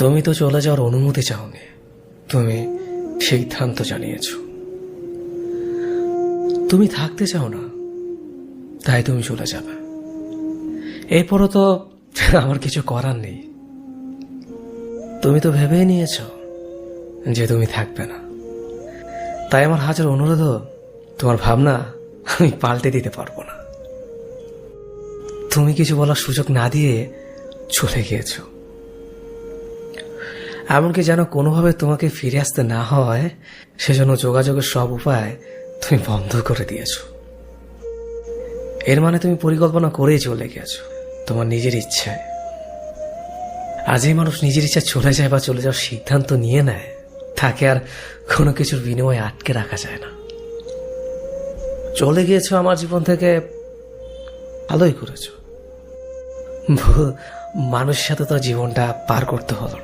তুমি তো চলে যাওয়ার অনুমতি চাওনি, তুমি সিদ্ধান্ত জানিয়েছ। তুমি থাকতে চাও না, তাই তুমি চলে যাবে। এরপরও তো আমার কিছু করার নেই। তুমি তো ভেবেই নিয়েছ যে তুমি থাকবে না, তাই আমার হাজার অনুরোধও তোমার ভাবনা আমি পাল্টে দিতে পারবো না। তুমি কিছু বলার সুযোগ না দিয়ে চলে গিয়েছ, এমনকি যেন কোনোভাবে তোমাকে ফিরে আসতে না হয় সেজন্য যোগাযোগের সব উপায় তুমি বন্ধ করে দিয়েছ। এর মানে তুমি পরিকল্পনা করেই চলে গিয়েছ তোমার নিজের ইচ্ছায়। আর যে মানুষ নিজের ইচ্ছা চলে যায় বা চলে যাওয়ার সিদ্ধান্ত নিয়ে নেয়, তাকে আর কোনো কিছুর বিনিময়ে আটকে রাখা যায় না। চলে গিয়েছ আমার জীবন থেকে, ভালোই করেছ। মানুষের সাথে তো জীবনটা পার করতে হলো না।